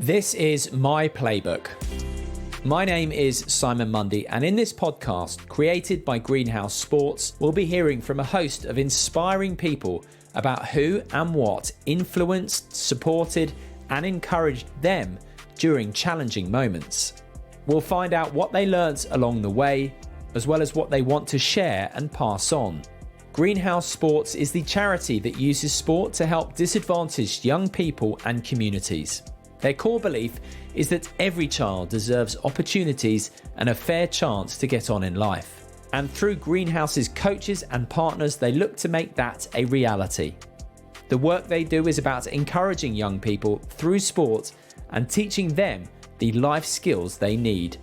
This is my playbook. My name is Simon Mundy, and in this podcast, created by Greenhouse Sports, we'll be hearing from a host of inspiring people about who and what influenced, supported, and encouraged them during challenging moments. We'll find out what they learnt along the way, as well as what they want to share and pass on. Greenhouse Sports is the charity that uses sport to help disadvantaged young people and communities. Their core belief is that every child deserves opportunities and a fair chance to get on in life. And through Greenhouse's coaches and partners, they look to make that a reality. The work they do is about encouraging young people through sport and teaching them the life skills they need.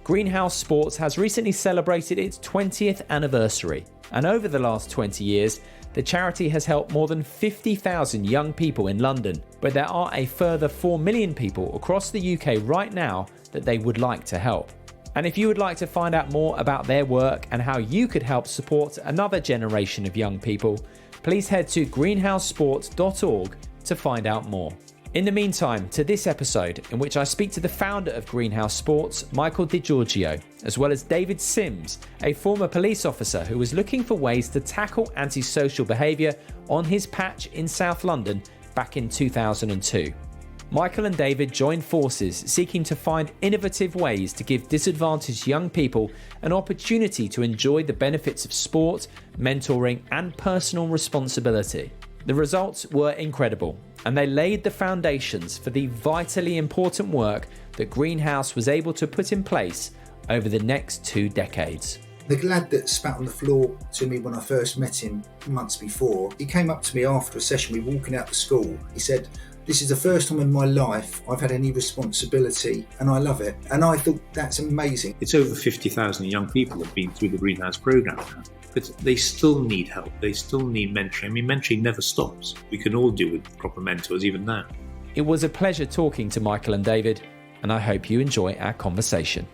Greenhouse Sports has recently celebrated its 20th anniversary, and over the last 20 years, the charity has helped more than 50,000 young people in London, but there are a further 4 million people across the UK right now that they would like to help. And if you would like to find out more about their work and how you could help support another generation of young people, please head to greenhousesports.org to find out more. In the meantime, to this episode, in which I speak to the founder of Greenhouse Sports, Michael Giorgio, as well as David Sims, a former police officer who was looking for ways to tackle antisocial behaviour on his patch in South London back in 2002. Michael and David joined forces seeking to find innovative ways to give disadvantaged young people an opportunity to enjoy the benefits of sport, mentoring, and personal responsibility. The results were incredible, and they laid the foundations for the vitally important work that Greenhouse was able to put in place over the next 2 decades. The lad that spat on the floor to me when I first met him months before, he came up to me after a session, we were walking out the school. He said, "This is the first time in my life I've had any responsibility and I love it." And I thought, that's amazing. It's over 50,000 young people have been through the Greenhouse programme now. But they still need help. They still need mentoring. I mean, mentoring never stops. We can all do with proper mentors even now. It was a pleasure talking to Michael and David, and I hope you enjoy our conversation.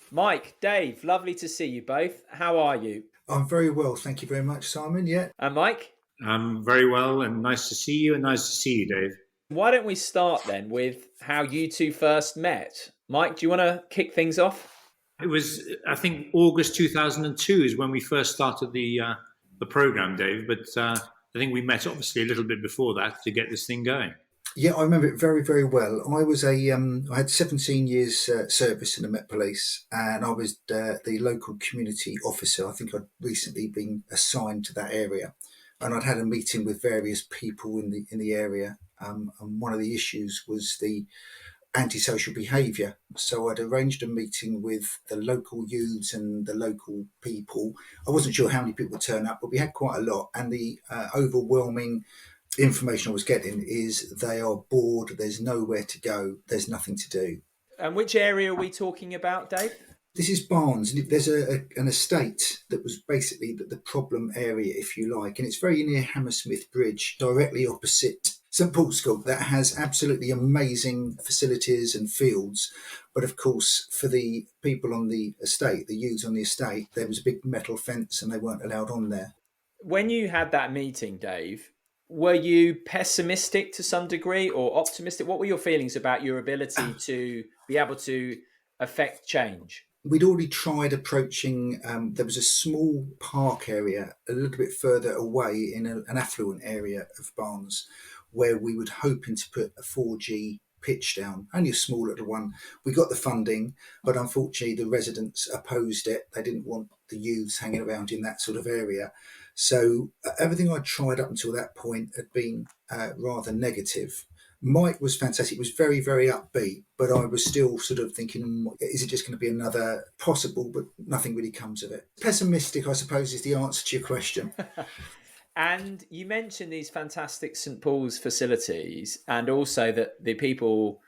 Mike, Dave, lovely to see you both. How are you? I'm very well, thank you very much, Simon. Yeah. And Mike? I'm very well, and nice to see you, and nice to see you, Dave. Why don't we start then with how you two first met? Mike, do you want to kick things off? It was, I think, August 2002 is when we first started the programme, Dave. But I think we met obviously a little bit before that to get this thing going. Yeah, I remember it very, very well. I was I had 17 years service in the Met Police, and I was the local community officer. I think I'd recently been assigned to that area, and I'd had a meeting with various people in the area. And one of the issues was the antisocial behaviour. So I'd arranged a meeting with the local youths and the local people. I wasn't sure how many people would turn up, but we had quite a lot. And the overwhelming information I was getting is they are bored, there's nowhere to go, there's nothing to do. And which area are we talking about, Dave? This is Barnes. There's an estate that was basically the problem area, if you like, and it's very near Hammersmith Bridge, directly opposite St Paul's School, that has absolutely amazing facilities and fields. But of course, for the people on the estate, the youths on the estate, there was a big metal fence and they weren't allowed on there. When you had that meeting, Dave, were you pessimistic to some degree or optimistic? What were your feelings about your ability to be able to affect change? We'd already tried approaching, there was a small park area a little bit further away in an affluent area of Barnes, where we were hoping to put a 4G pitch down, only a small little one. We got the funding, but unfortunately the residents opposed it. They didn't want the youths hanging around in that sort of area. So everything I tried up until that point had been rather negative. Mike was fantastic. He was very, very upbeat, but I was still sort of thinking, is it just going to be another possible, but nothing really comes of it. Pessimistic, I suppose, is the answer to your question. And you mentioned these fantastic St Paul's facilities, and also that the people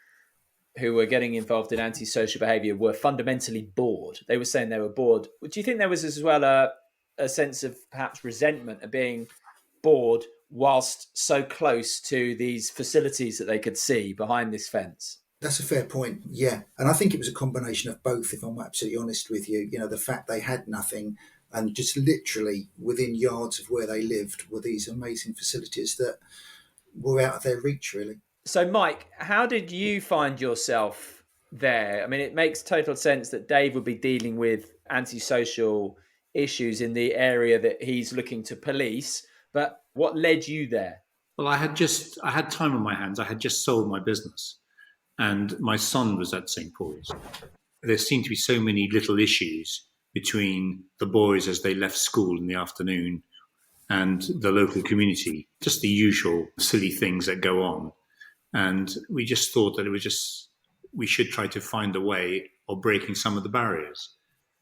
who were getting involved in antisocial behaviour were fundamentally bored. They were saying they were bored. Do you think there was as well a sense of perhaps resentment of being bored whilst so close to these facilities that they could see behind this fence? That's a fair point, yeah. And I think it was a combination of both, if I'm absolutely honest with you. You know, the fact they had nothing And just literally within yards of where they lived were these amazing facilities that were out of their reach, really. So, Mike, how did you find yourself there? I mean, it makes total sense that Dave would be dealing with antisocial issues in the area that he's looking to police, but what led you there? Well, I had time on my hands. I had just sold my business, and my son was at St. Paul's. There seemed to be so many little issues between the boys as they left school in the afternoon and the local community, just the usual silly things that go on. And we just thought that we should try to find a way of breaking some of the barriers.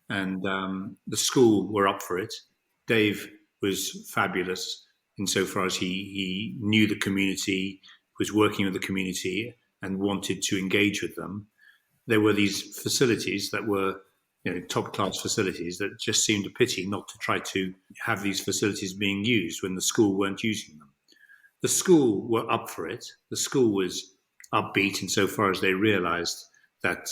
And the school were up for it. Dave was fabulous insofar as he knew the community, was working with the community and wanted to engage with them. There were these facilities that were top class facilities that just seemed a pity not to try to have these facilities being used when the school weren't using them. The school were up for it. The school was upbeat insofar as they realised that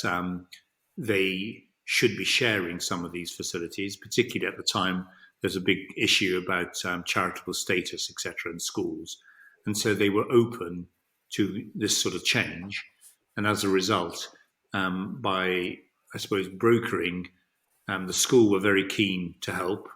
they should be sharing some of these facilities, particularly at the time there's a big issue about charitable status, etc., in schools. And so they were open to this sort of change. And as a result, by, I suppose, brokering, the school were very keen to help.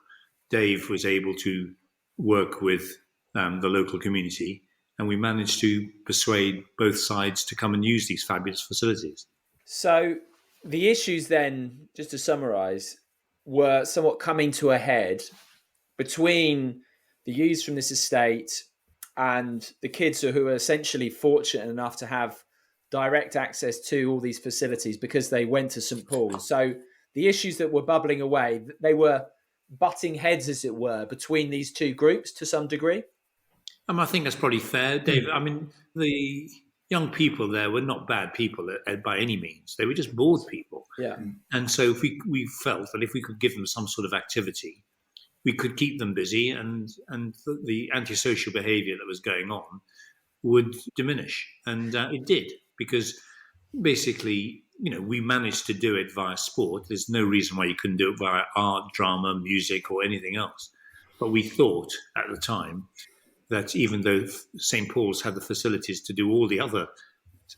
Dave was able to work with the local community, and we managed to persuade both sides to come and use these fabulous facilities. So the issues then, just to summarise, were somewhat coming to a head between the youths from this estate and the kids who are essentially fortunate enough to have direct access to all these facilities because they went to St. Paul's. So the issues that were bubbling away, they were butting heads, as it were, between these two groups to some degree. I think that's probably fair, Dave. I mean, the young people there were not bad people by any means. They were just bored people. Yeah. And so if we felt that if we could give them some sort of activity, we could keep them busy, and the antisocial behaviour that was going on would diminish. And it did, because basically, we managed to do it via sport. There's no reason why you couldn't do it via art, drama, music, or anything else. But we thought at the time that even though St. Paul's had the facilities to do all the other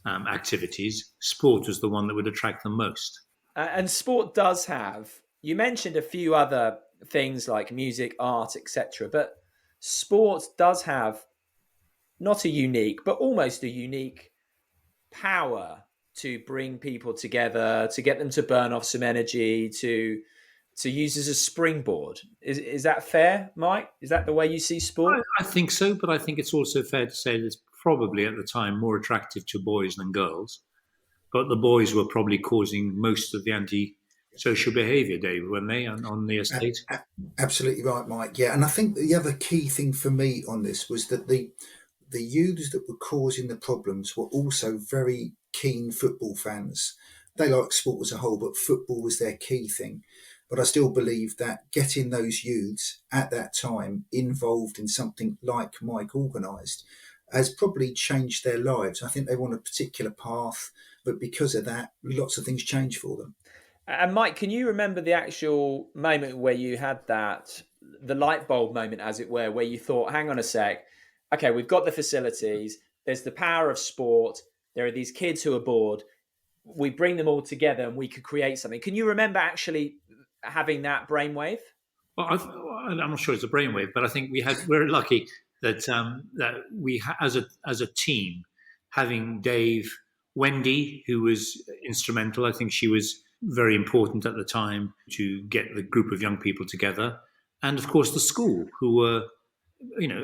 activities, sport was the one that would attract them most. And sport does have, you mentioned a few other things like music, art, etc., but sport does have not a unique, but almost a unique power to bring people together, to get them to burn off some energy, to use as a springboard. Is that fair, Mike? Is that the way you see sport? I think so, but I think it's also fair to say that it's probably at the time more attractive to boys than girls. But the boys were probably causing most of the anti-social behaviour, Dave, weren't they, on the estate? Absolutely right, Mike. Yeah, and I think the other key thing for me on this was that the youths that were causing the problems were also very keen football fans. They liked sport as a whole, but football was their key thing. But I still believe that getting those youths at that time involved in something like Mike organised has probably changed their lives. I think they want a particular path, but because of that, lots of things change for them. And Mike, can you remember the actual moment where you had the light bulb moment, as it were, where you thought, hang on a sec, okay, we've got the facilities, there's the power of sport, there are these kids who are bored, we bring them all together and we could create something. Can you remember actually having that brainwave? Well, I'm not sure it's a brainwave, but I think we're lucky that that we as a team, having Dave, Wendy, who was instrumental. I think she was very important at the time to get the group of young people together, and of course the school, who were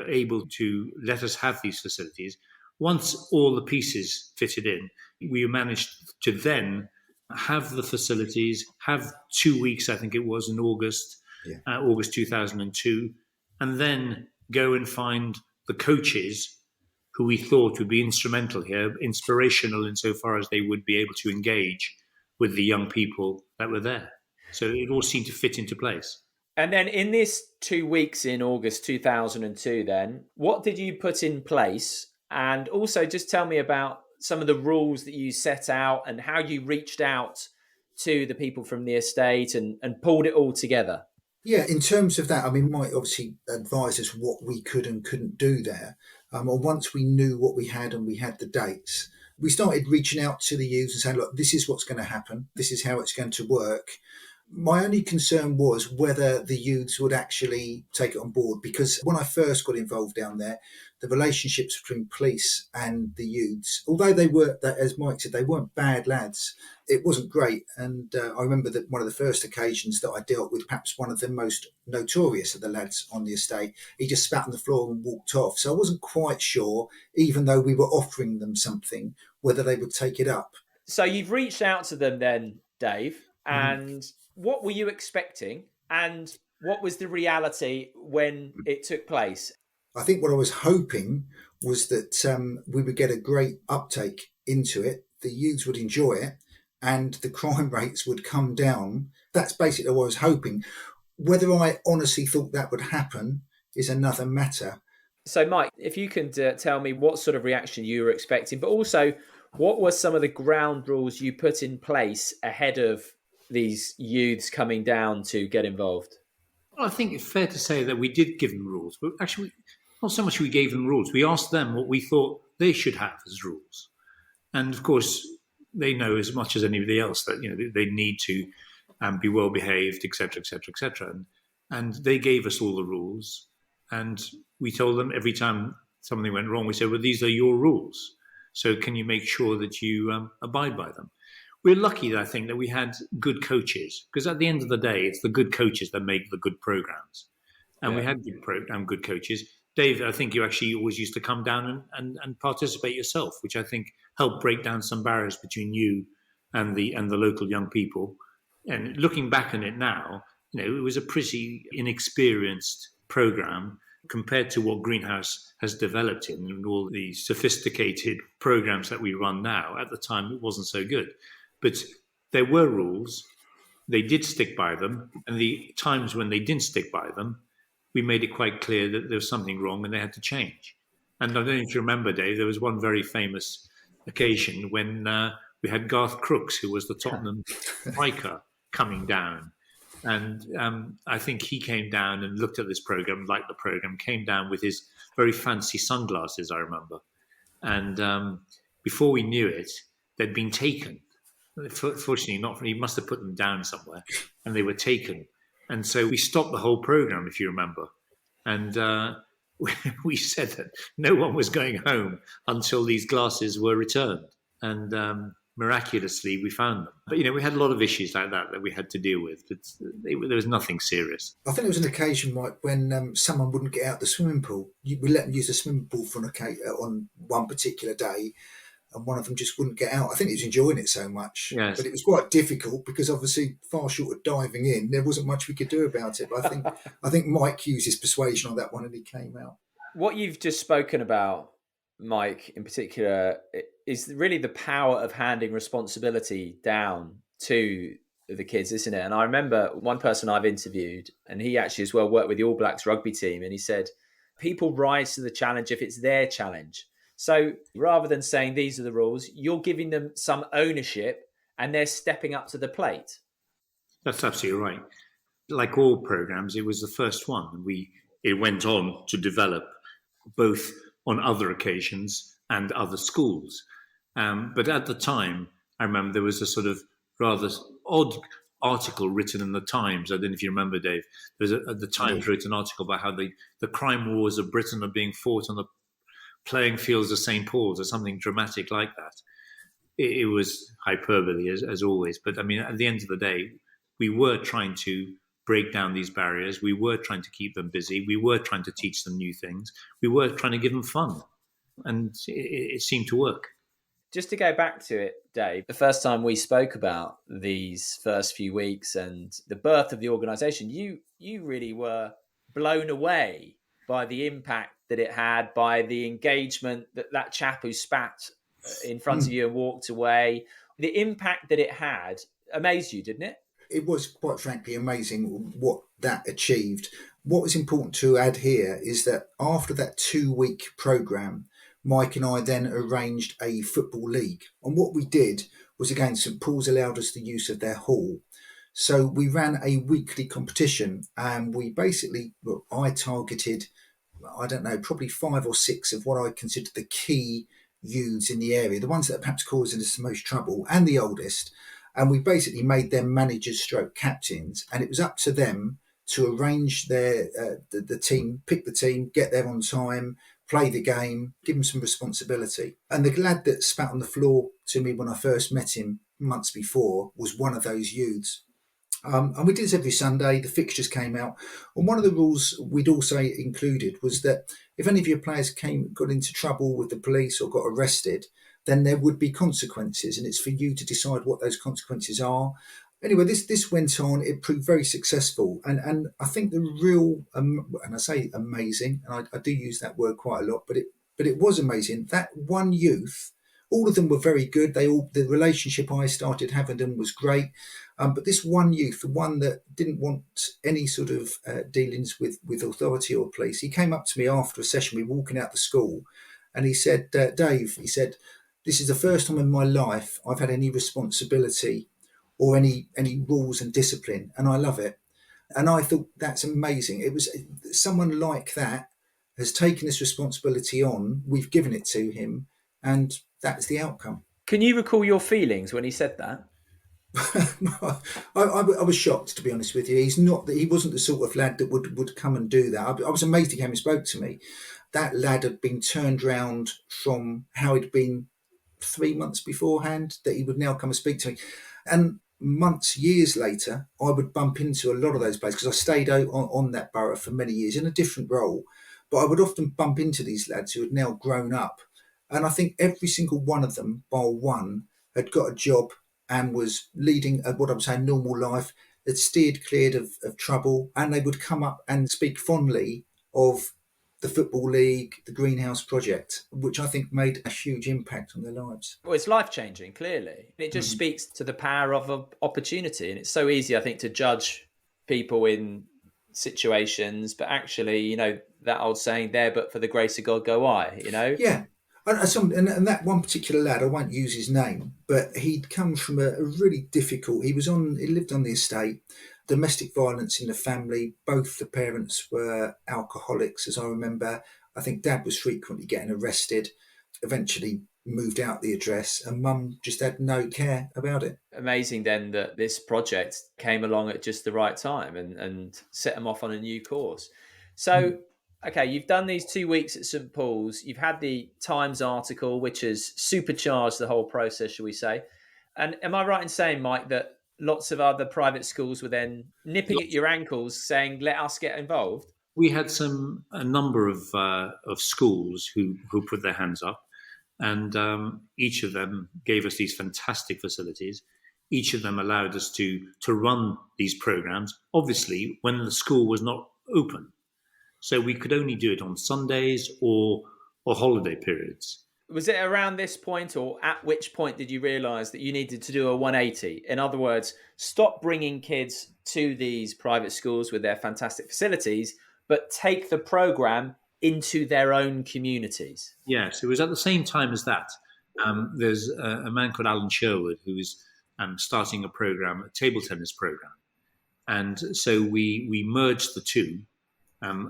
able to let us have these facilities. Once all the pieces fitted in, we managed to then have the facilities, have 2 weeks, I think it was, in August, August 2002, and then go and find the coaches who we thought would be instrumental here, inspirational insofar as they would be able to engage with the young people that were there. So it all seemed to fit into place. And then in this 2 weeks in August 2002, then, what did you put in place? And also just tell me about some of the rules that you set out and how you reached out to the people from the estate and pulled it all together. Yeah, in terms of that, I mean, Mike obviously advised us what we could and couldn't do there. Or once we knew what we had and we had the dates, we started reaching out to the youths and saying, look, this is what's going to happen. This is how it's going to work. My only concern was whether the youths would actually take it on board, because when I first got involved down there, the relationships between police and the youths, although they were, as Mike said, they weren't bad lads, it wasn't great. And I remember that one of the first occasions that I dealt with perhaps one of the most notorious of the lads on the estate, he just spat on the floor and walked off. So I wasn't quite sure, even though we were offering them something, whether they would take it up. So you've reached out to them then, Dave, Mhm. and what were you expecting? And what was the reality when it took place? I think what I was hoping was that we would get a great uptake into it, the youths would enjoy it, and the crime rates would come down. That's basically what I was hoping. Whether I honestly thought that would happen is another matter. So, Mike, if you can tell me what sort of reaction you were expecting, but also what were some of the ground rules you put in place ahead of these youths coming down to get involved? Well, I think it's fair to say that we did give them rules, but actually, not so much we gave them rules. We asked them what we thought they should have as rules, and of course, they know as much as anybody else that they need to be well behaved, etc., etc., etc. And they gave us all the rules, and we told them every time something went wrong, we said, "Well, these are your rules, so can you make sure that you abide by them?" We're lucky, I think, that we had good coaches, because at the end of the day, it's the good coaches that make the good programs. And we Yeah. had good coaches. Dave, I think you actually always used to come down and participate yourself, which I think helped break down some barriers between you and the local young people. And looking back on it now, it was a pretty inexperienced program compared to what Greenhouse has developed in and all the sophisticated programs that we run now. At the time, it wasn't so good. But there were rules, they did stick by them, and the times when they didn't stick by them, we made it quite clear that there was something wrong and they had to change. And I don't know if you remember, Dave, there was one very famous occasion when we had Garth Crooks, who was the Tottenham striker, coming down. And I think he came down and looked at this program, liked the program, came down with his very fancy sunglasses, I remember. And before we knew it, they'd been taken. Fortunately, not. He must have put them down somewhere, and they were taken. And so we stopped the whole program, if you remember. And we said that no one was going home until these glasses were returned. And miraculously, we found them. But we had a lot of issues like that we had to deal with. But there was nothing serious. I think there was an occasion, Mike, when someone wouldn't get out the swimming pool. We let them use the swimming pool on one particular day, and one of them just wouldn't get out. I think he was enjoying it so much, Yes. but it was quite difficult because obviously, far short of diving in, there wasn't much we could do about it. But I think Mike used his persuasion on that one, and he came out. What you've just spoken about, Mike, in particular, is really the power of handing responsibility down to the kids, isn't it? And I remember one person I've interviewed, and he actually as well worked with the All Blacks rugby team, and he said, people rise to the challenge if it's their challenge. So rather than saying these are the rules, you're giving them some ownership and they're stepping up to the plate. That's absolutely right. Like all programs, it was the first one. It went on to develop both on other occasions and other schools. But at the time, I remember there was a sort of rather odd article written in the Times. I don't know if you remember, Dave. The Times wrote an article about how the crime wars of Britain are being fought on the playing fields of St. Paul's or something dramatic like that. It was hyperbole, as always. But I mean, at the end of the day, we were trying to break down these barriers. We were trying to keep them busy. We were trying to teach them new things. We were trying to give them fun. And it seemed to work. Just to go back to it, Dave, the first time we spoke about these first few weeks and the birth of the organisation, you really were blown away by the impact that it had, by the engagement that chap who spat in front of you and walked away. The impact that it had amazed you, didn't it? It was quite frankly amazing what that achieved. What was important to add here is that after that 2-week programme, Mike and I then arranged a football league. And what we did was, again, St Paul's allowed us the use of their hall. So we ran a weekly competition, and we basically, well, I targeted, I don't know, probably 5 or 6 of what I considered the key youths in the area, the ones that are perhaps causing us the most trouble, and the oldest. And we basically made them managers stroke captains, and it was up to them to arrange the team, pick the team, get there on time, play the game, give him some responsibility. And the lad that spat on the floor to me when I first met him months before was one of those youths. And we did this every Sunday. The fixtures came out, and one of the rules we'd also included was that if any of your players got into trouble with the police or got arrested, then there would be consequences, and it's for you to decide what those consequences are. Anyway, this went on. It proved very successful, and I think the real and I say amazing, and I do use that word quite a lot, but it was amazing. That one youth, all of them were very good. The relationship I started having them was great. But this one youth, the one that didn't want any sort of dealings with authority or police, he came up to me after a session. We were walking out the school, and he said, Dave, he said, this is the first time in my life I've had any responsibility or any rules and discipline, and I love it. And I thought, that's amazing. It was someone like that has taken this responsibility on. We've given it to him, and that's the outcome. Can you recall your feelings when he said that? I was shocked, to be honest with you. He wasn't the sort of lad that would come and do that. I was amazed he came and spoke to me. That lad had been turned round from how he'd been 3 months beforehand, that he would now come and speak to me. And years later, I would bump into a lot of those players, because I stayed out on that borough for many years in a different role. But I would often bump into these lads who had now grown up. And I think every single one of them, bar one, had got a job and was leading what I'm saying normal life, had steered clear of trouble, and they would come up and speak fondly of the Football League, the Greenhouse Project, which I think made a huge impact on their lives. Well, it's life-changing, clearly. It just speaks to the power of opportunity. And it's so easy, I think, to judge people in situations, but actually, that old saying, there but for the grace of God go I, Yeah. And that one particular lad, I won't use his name, but he'd come from a really difficult. He lived on the estate, domestic violence in the family. Both the parents were alcoholics, as I remember. I think Dad was frequently getting arrested. Eventually moved out the address, and Mum just had no care about it. Amazing then that this project came along at just the right time and set them off on a new course. So. Okay, you've done these 2 weeks at St Paul's. You've had the Times article, which has supercharged the whole process, shall we say. And am I right in saying, Mike, that lots of other private schools were then nipping at your ankles saying, let us get involved? We had a number of schools who put their hands up, and each of them gave us these fantastic facilities. Each of them allowed us to run these programs, obviously, when the school was not open. So we could only do it on Sundays or holiday periods. Was it around this point, or at which point did you realise that you needed to do a 180? In other words, stop bringing kids to these private schools with their fantastic facilities, but take the programme into their own communities? Yes, it was at the same time as that. There's a man called Alan Sherwood who is starting a table tennis programme. And so we merged the two.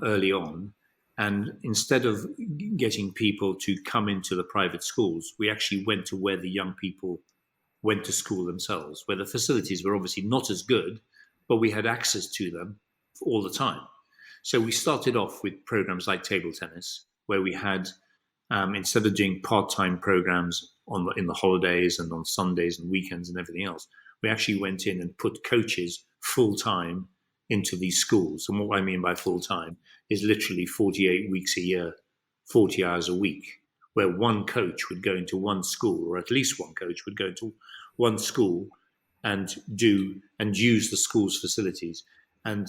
Early on, and instead of getting people to come into the private schools, we actually went to where the young people went to school themselves, where the facilities were obviously not as good, but we had access to them all the time. So we started off with programs like table tennis, where we had, instead of doing part-time programs in the holidays and on Sundays and weekends and everything else, we actually went in and put coaches full-time into these schools. And what I mean by full-time is literally 48 weeks a year, 40 hours a week, where one coach would go into one school, or at least one coach would go into one school and use the school's facilities. And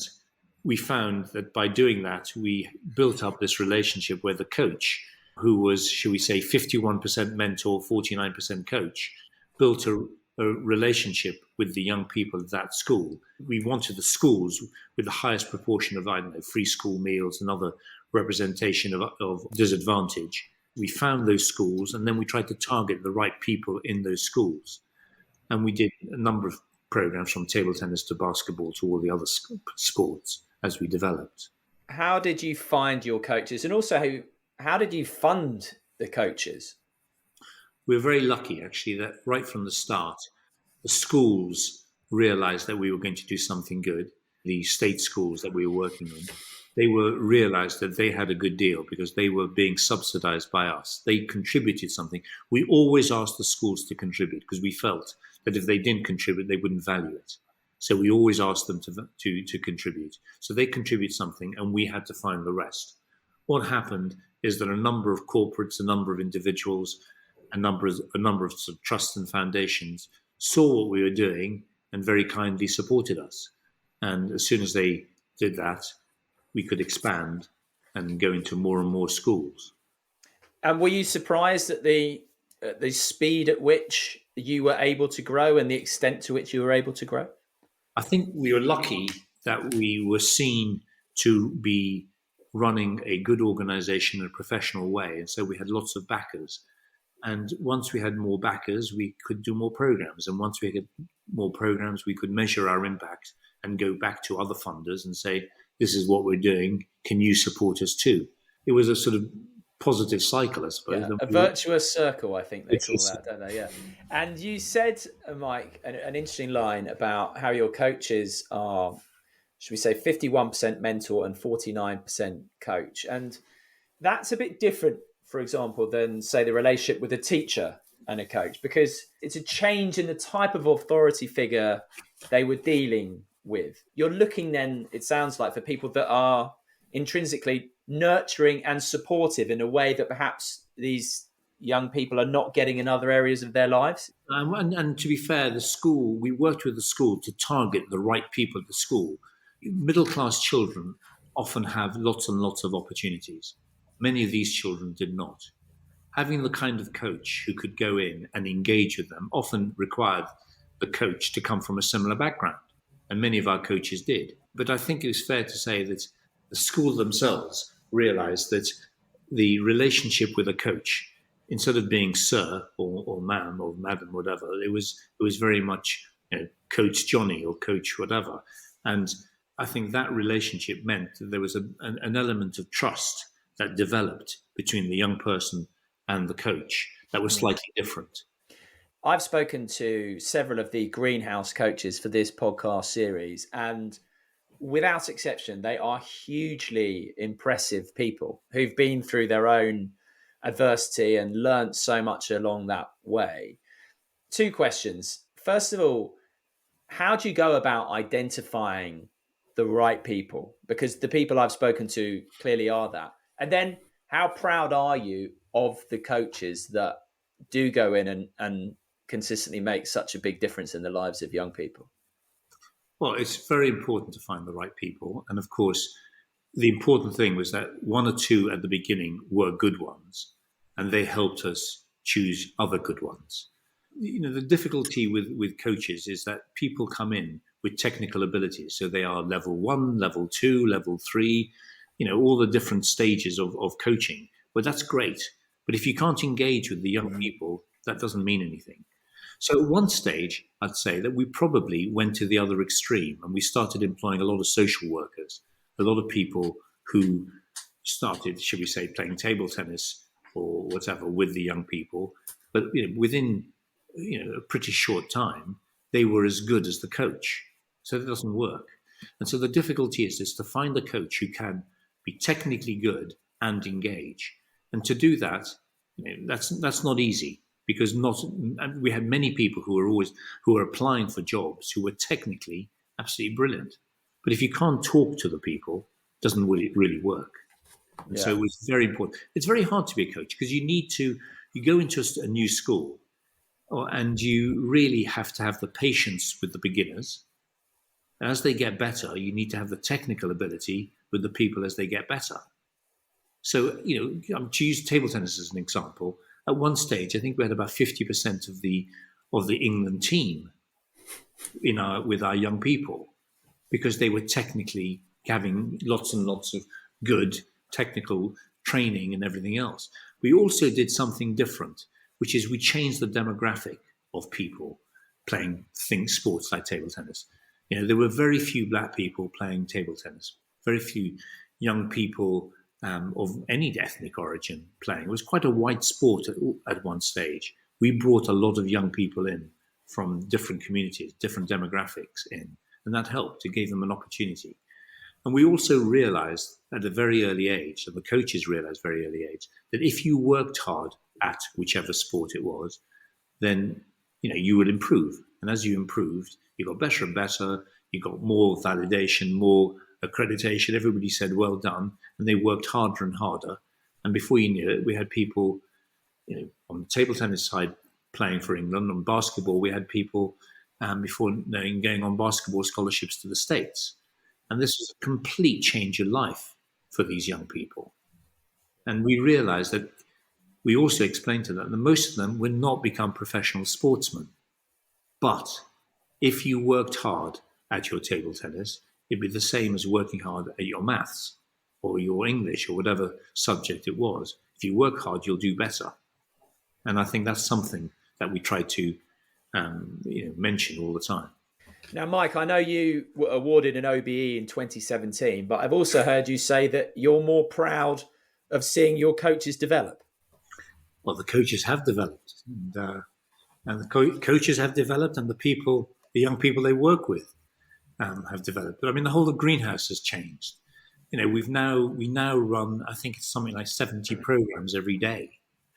we found that by doing that, we built up this relationship where the coach, who was, shall we say, 51% mentor, 49% coach, built a relationship with the young people at that school. We wanted the schools with the highest proportion of, free school meals and other representation of disadvantage. We found those schools, and then we tried to target the right people in those schools. And we did a number of programs from table tennis to basketball to all the other sports as we developed. How did you find your coaches, and also how did you fund the coaches? We were very lucky, actually, that right from the start, the schools realized that we were going to do something good. The state schools that we were working in, they realized that they had a good deal because they were being subsidized by us. They contributed something. We always asked the schools to contribute because we felt that if they didn't contribute, they wouldn't value it. So we always asked them to contribute. So they contribute something and we had to find the rest. What happened is that a number of corporates, a number of individuals, a number of sort of trusts and foundations saw what we were doing and very kindly supported us. And as soon as they did that, we could expand and go into more and more schools. And were you surprised at the speed at which you were able to grow and the extent to which you were able to grow? I think we were lucky that we were seen to be running a good organization in a professional way. And so we had lots of backers. And once we had more backers, we could do more programs. And once we had more programs, we could measure our impact and go back to other funders and say, this is what we're doing. Can you support us too? It was a sort of positive cycle, I suppose. Yeah, a virtuous circle, I think they call that, don't they? Yeah. And you said, Mike, an interesting line about how your coaches are, should we say, 51% mentor and 49% coach. And that's a bit different, for example, than, say, the relationship with a teacher and a coach, because it's a change in the type of authority figure they were dealing with. You're looking then, it sounds like, for people that are intrinsically nurturing and supportive in a way that perhaps these young people are not getting in other areas of their lives. And to be fair, the school, we worked with the school to target the right people at the school. Middle-class children often have lots and lots of opportunities. Many of these children did not. Having the kind of coach who could go in and engage with them often required the coach to come from a similar background. And many of our coaches did. But I think it was fair to say that the school themselves realized that the relationship with a coach, instead of being sir or ma'am or madam, whatever, it was very much, Coach Johnny or Coach whatever. And I think that relationship meant that there was an element of trust that developed between the young person and the coach that was slightly different. I've spoken to several of the greenhouse coaches for this podcast series, and without exception, they are hugely impressive people who've been through their own adversity and learnt so much along that way. 2 questions. First of all, how do you go about identifying the right people? Because the people I've spoken to clearly are that. And then how proud are you of the coaches that do go in and consistently make such a big difference in the lives of young people? Well, it's very important to find the right people. And of course, the important thing was that 1 or 2 at the beginning were good ones, and they helped us choose other good ones. The difficulty with coaches is that people come in with technical abilities. So they are level 1, level 2, level 3, all the different stages of coaching. Well, that's great. But if you can't engage with the young people, that doesn't mean anything. So at one stage, I'd say that we probably went to the other extreme and we started employing a lot of social workers, a lot of people who started, should we say, playing table tennis or whatever with the young people. But within a pretty short time, they were as good as the coach. So that doesn't work. And so the difficulty is to find a coach who can be technically good and engage. And to do that, that's not easy. Because we had many people who were applying for jobs who were technically absolutely brilliant. But if you can't talk to the people, it doesn't really work. And so it was very important. It's very hard to be a coach because you go into a new school and you really have to have the patience with the beginners. And as they get better, you need to have the technical ability with the people as they get better. So, to use table tennis as an example, at one stage, I think we had about 50% of the England team with our young people, because they were technically having lots and lots of good technical training and everything else. We also did something different, which is we changed the demographic of people. playing sports like table tennis. There were very few black people playing table tennis, very few young people of any ethnic origin playing. It was quite a white sport at one stage. We brought a lot of young people in from different communities, different demographics in, and that helped. It gave them an opportunity. And we also realized at a very early age, and the coaches realized very early age, that if you worked hard at whichever sport it was, then you would improve. And as you improved, you got better and better, you got more validation, more accreditation. Everybody said, well done. And they worked harder and harder. And before you knew it, we had people, on the table tennis side playing for England. On basketball, we had people before knowing going on basketball scholarships to the States. And this was a complete change of life for these young people. And we realized that we also explained to them that most of them would not become professional sportsmen. But if you worked hard at your table tennis, it'd be the same as working hard at your maths or your English or whatever subject it was. If you work hard, you'll do better. And I think that's something that we try to mention all the time. Now, Mike, I know you were awarded an OBE in 2017, but I've also heard you say that you're more proud of seeing your coaches develop. Well, the coaches have developed, and the coaches have developed, and the young people they work with have developed. But I mean, the whole of Greenhouse has changed. We now run, I think it's something like 70 programs every day.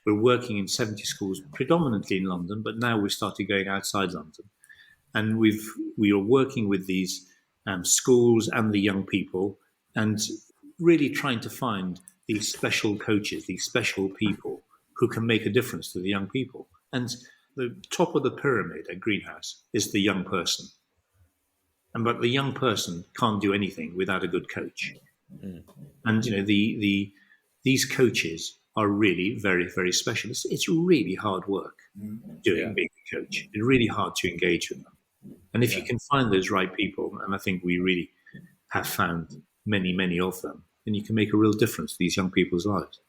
We're working in 70 schools, predominantly in London, but now we've started going outside London. And we are working with these schools and the young people and really trying to find these special coaches, these special people who can make a difference to the young people. And the top of the pyramid at Greenhouse is the young person. But the young person can't do anything without a good coach. Mm. And, these coaches are really very, very special. It's really hard work being a coach. It's really hard to engage with them. And if you can find those right people, and I think we really have found many, many of them, then you can make a real difference to these young people's lives.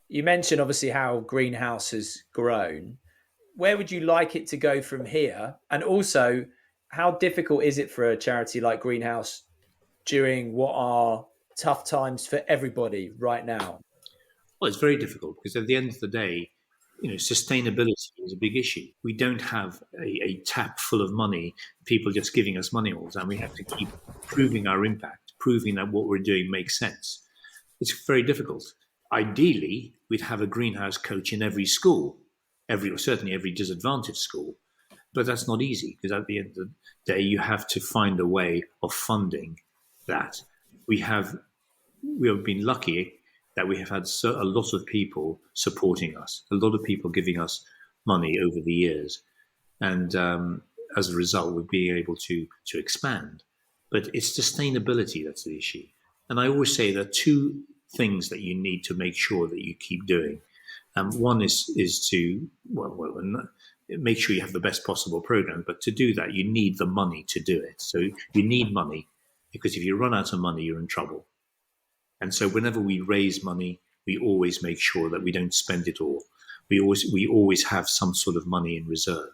You mentioned obviously how Greenhouse has grown. Where would you like it to go from here? And also, how difficult is it for a charity like Greenhouse during what are tough times for everybody right now? Well, it's very difficult because at the end of the day, sustainability is a big issue. We don't have a tap full of money, people just giving us money all the time. We have to keep proving our impact, proving that what we're doing makes sense. It's very difficult. Ideally, we'd have a Greenhouse coach in every school, certainly every disadvantaged school. But that's not easy because at the end of the day, you have to find a way of funding that. We have been lucky that we have had a lot of people supporting us, a lot of people giving us money over the years. And as a result, we're being able to expand. But it's sustainability that's the issue. And I always say there are two things that you need to make sure that you keep doing. One is to make sure you have the best possible program. But to do that, you need the money to do it. So you need money because if you run out of money, you're in trouble. And so whenever we raise money, we always make sure that we don't spend it all. We always have some sort of money in reserve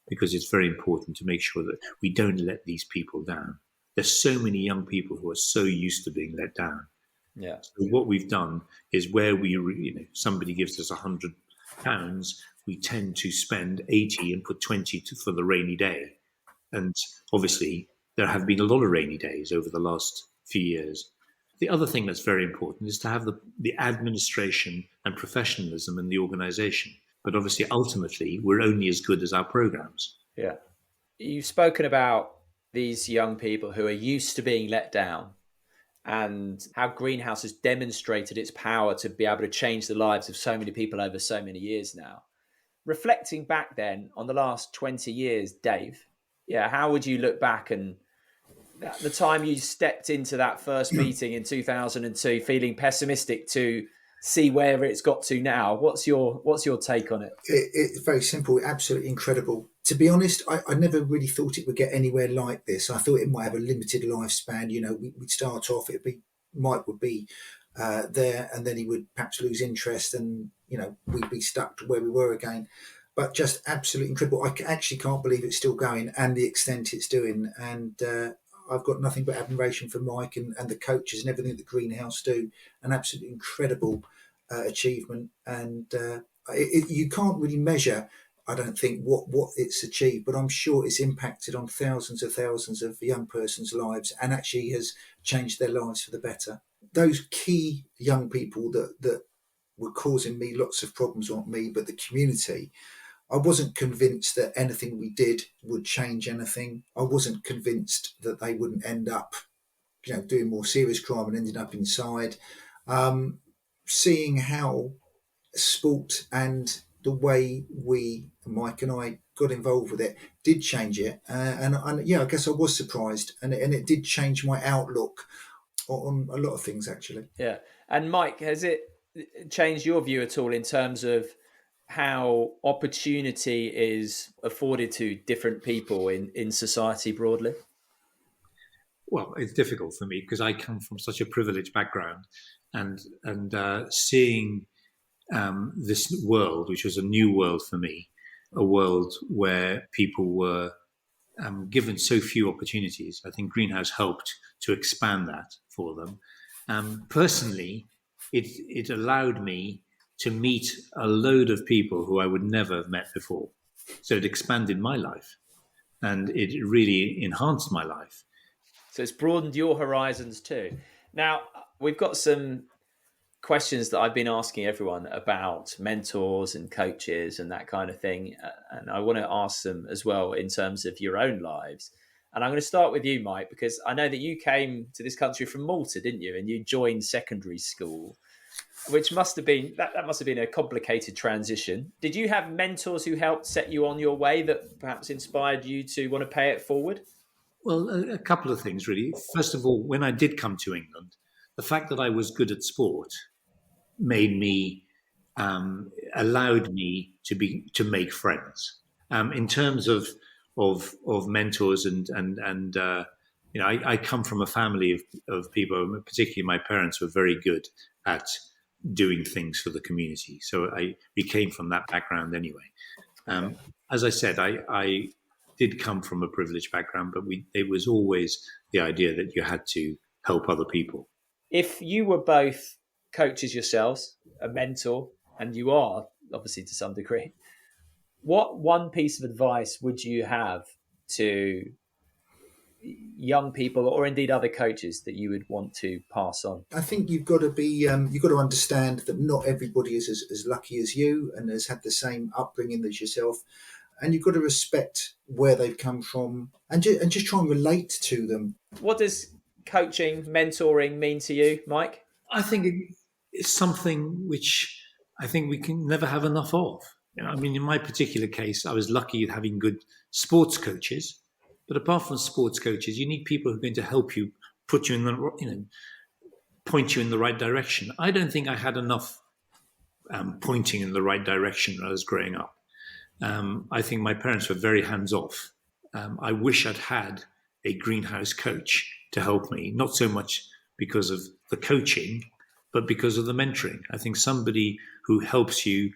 because it's very important to make sure that we don't let these people down. There's so many young people who are so used to being let down. Yeah. So what we've done is where somebody gives us £100, we tend to spend 80 and put 20 for the rainy day. And obviously there have been a lot of rainy days over the last few years. The other thing that's very important is to have the administration and professionalism in the organization. But obviously, ultimately, we're only as good as our programs. Yeah. You've spoken about these young people who are used to being let down and how Greenhouse has demonstrated its power to be able to change the lives of so many people over so many years now. Reflecting back then on the last 20 years, Dave, how would you look back and the time you stepped into that first meeting in 2002, feeling pessimistic to see where it's got to now? What's your take on it? It's very simple, absolutely incredible. To be honest, I never really thought it would get anywhere like this. I thought it might have a limited lifespan. We'd start off, Mike would be there, and then he would perhaps lose interest, and we'd be stuck to where we were again. but just absolutely incredible. Actually can't believe it's still going and the extent it's doing. And I've got nothing but admiration for Mike and the coaches and everything that Greenhouse do. An absolutely incredible achievement. And you can't really measure, I don't think, what it's achieved, but I'm sure it's impacted on thousands of young persons' lives and actually has changed their lives for the better. Those key young people that were causing me lots of problems, not me, but the community. I wasn't convinced that anything we did would change anything. I wasn't convinced that they wouldn't end up, doing more serious crime and ending up inside. Seeing how sport and the way Mike and I, got involved with it did change it. And yeah, I guess I was surprised. And it did change my outlook on a lot of things, actually. Yeah. And Mike, has it changed your view at all in terms of how opportunity is afforded to different people in society broadly? Well, it's difficult for me because I come from such a privileged background, and seeing this world, which was a new world for me, a world where people were given so few opportunities. I think Greenhouse helped to expand that for them. Personally, it allowed me to meet a load of people who I would never have met before. So it expanded my life, and it really enhanced my life. So it's broadened your horizons too. Now, we've got some questions that I've been asking everyone about mentors and coaches and that kind of thing. And I want to ask them as well in terms of your own lives. And I'm going to start with you, Mike, because I know that you came to this country from Malta, didn't you? And you joined secondary school, which must have been, that must have been a complicated transition. Did you have mentors who helped set you on your way that perhaps inspired you to want to pay it forward? Well, a couple of things, really. First of all, when I did come to England, the fact that I was good at sport made me, allowed me to make friends. In terms of mentors and I come from a family of people. Particularly, my parents were very good at doing things for the community. So we came from that background anyway. As I said, I did come from a privileged background, but it was always the idea that you had to help other people. If you were both coaches yourselves, a mentor, and you are obviously to some degree, what one piece of advice would you have to young people or indeed other coaches that you would want to pass on? I think you've got to be, you've got to understand that not everybody is as lucky as you and has had the same upbringing as yourself. And you've got to respect where they've come from and just try and relate to them. What does coaching, mentoring mean to you, Mike? I think it's something which I think we can never have enough of. I mean, in my particular case, I was lucky at having good sports coaches. But apart from sports coaches, you need people who are going to help you, put you in the, point you in the right direction. I don't think I had enough pointing in the right direction when I was growing up. I think my parents were very hands-off. I wish I'd had a Greenhouse coach to help me, not so much because of the coaching, but because of the mentoring. I think somebody who helps you,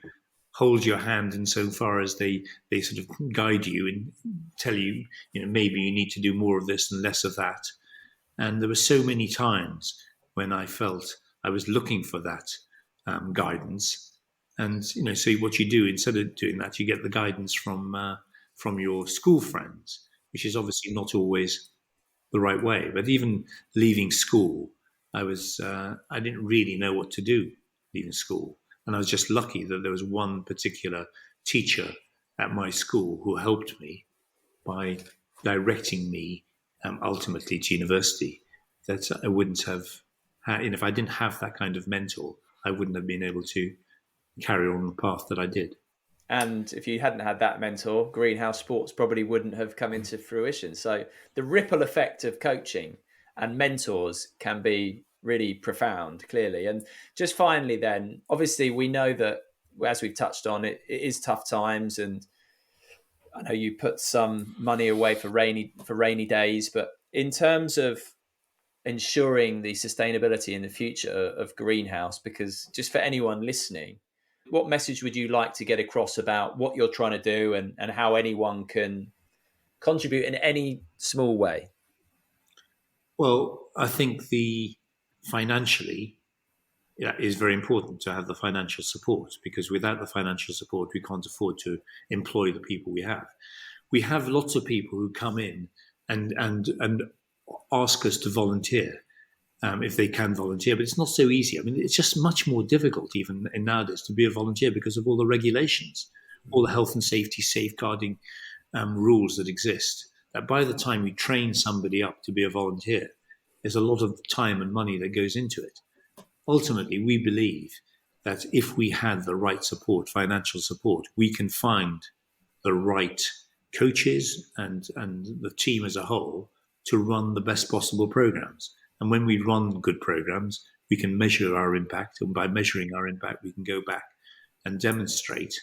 hold your hand insofar as they sort of guide you and tell you, maybe you need to do more of this and less of that. And there were so many times when I felt I was looking for that guidance. And, so what you do, instead of doing that, you get the guidance from your school friends, which is obviously not always the right way. But even leaving school, I didn't really know what to do leaving school. And I was just lucky that there was one particular teacher at my school who helped me by directing me ultimately to university. That I wouldn't have had, if I didn't have that kind of mentor, I wouldn't have been able to carry on the path that I did. And if you hadn't had that mentor, Greenhouse Sports probably wouldn't have come into fruition. So the ripple effect of coaching and mentors can be really profound, clearly. And just finally then, obviously we know that, as we've touched on, it is tough times. And I know you put some money away for rainy days, but in terms of ensuring the sustainability in the future of Greenhouse, because just for anyone listening, What message would you like to get across about what you're trying to do and how anyone can contribute in any small way? Well, I think financially, is very important to have the financial support, because without the financial support, we can't afford to employ the people we have. We have lots of people who come in and ask us to volunteer if they can volunteer, but it's not so easy. I mean, it's just much more difficult even nowadays to be a volunteer because of all the regulations, all the health and safety safeguarding rules that exist. That by the time we train somebody up to be a volunteer, there's a lot of time and money that goes into it. Ultimately, we believe that if we had the right support, financial support, we can find the right coaches and the team as a whole to run the best possible programs. And when we run good programs, we can measure our impact. And by measuring our impact, we can go back and demonstrate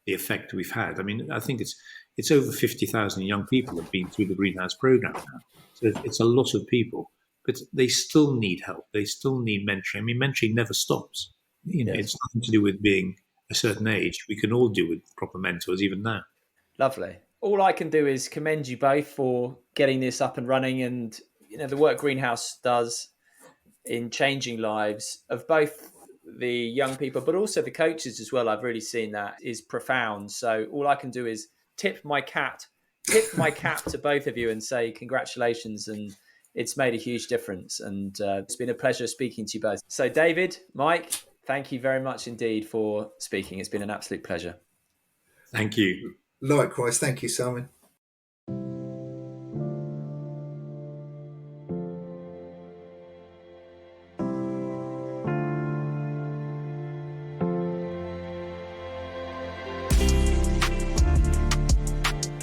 the effect we've had. I mean, I think it's over 50,000 young people have been through the Greenhouse program now. So it's a lot of people, but they still need help. They still need mentoring. I mean, mentoring never stops. It's nothing to do with being a certain age. We can all do with proper mentors even now. Lovely. All I can do is commend you both for getting this up and running, and the work Greenhouse does in changing lives of both the young people, but also the coaches as well. I've really seen that is profound. So all I can do is tip my cap to both of you and say congratulations. And it's made a huge difference. And it's been a pleasure speaking to you both. So David, Mike, thank you very much indeed for speaking. It's been an absolute pleasure. Thank you. Likewise. Thank you, Simon.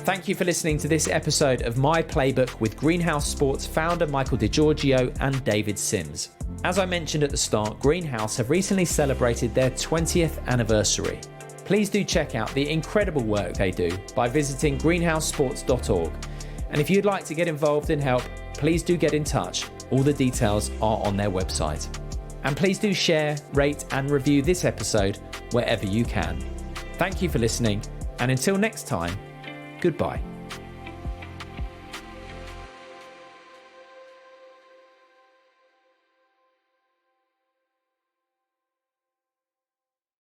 Thank you for listening to this episode of My Playbook with Greenhouse Sports founder Michael Giorgio and David Sims. As I mentioned at the start, Greenhouse have recently celebrated their 20th anniversary. Please do check out the incredible work they do by visiting greenhousesports.org. And if you'd like to get involved and help, please do get in touch. All the details are on their website. And please do share, rate and review this episode wherever you can. Thank you for listening, and until next time, goodbye.